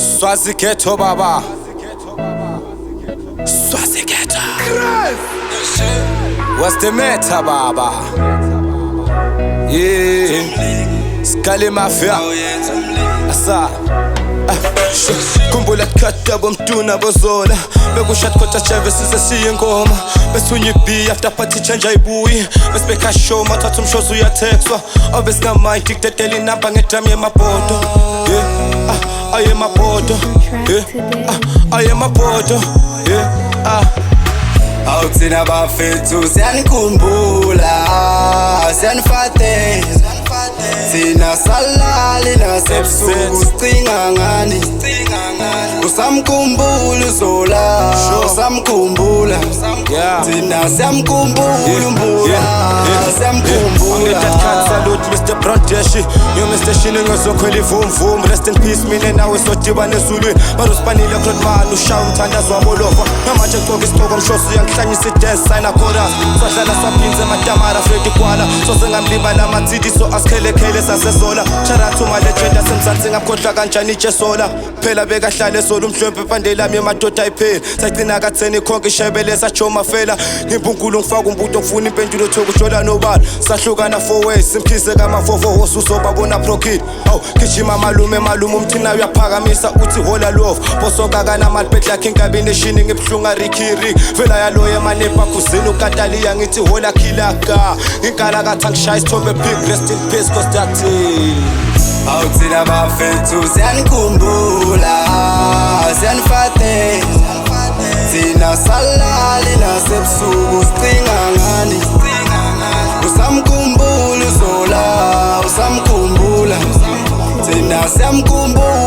Swazi ghetto baba, Swazi ghetto. What's the matter baba? Yeah, Skali Mafia. Asa Kumbula tkhatta bomtuna bozola bekushat khotha chave sizesiye ingoma bethunya ibi after party change ayibuyi besibeka show mathatha umshozi uyatexwa obesingamay dictateli number ngedrum yemabodo yeah aye mabodo yeah aye mabodo yeah awuthina bafethu siyanikhumbula siyanifate Sina salali nasebusuku sicinga ngani Usamkhumbula uzola usamkhumbula Thina siyamkhumbula umbula siyamkhumbula Salute Mr. Brandeshi Yo Mr. Shining ngizokhwela ivumvum Rest in peace mina nawe sodibana ezulwini Baruspanile Crotman ushawa umthandazo wamolova Namanje ngcoka isitoko mshosi uyangihlanyisa i-dance sign a-chorus Sadlala swaphinze matamara Freddy Kwala Sosengamlibala amathidi so asikhelekele sasezola Charatu ma-legend asemzansi ngakhohlwa kanjani itshesola Phela bekahlale sola umhlwempe ephandelami emadoda ayipheli Sagcina katheni khonke ishebele sajoma fela Ngibunkulu ngifaka umbuto ngifuna impendulo thokujola nobala Sahlukana 4 ways simphise kama-4 usuzobabona pro-kid Gijima malume umthina uyaphakamisa uthi hola love Bosoka kanamali bedlakhe inkabineshini ngibuhlungu arikiri Vela yaloye emanepa kuzini ukataliya ngithi hola khilaka Inkala kathi angishaya isithombe big rest in peace Kostati Awuthina bafethu siyanikhumbula siyanifate Thina salali nasebusuku sicinga ngani Usamkhumbula uzola usamkhumbula Thina siyamkhumbula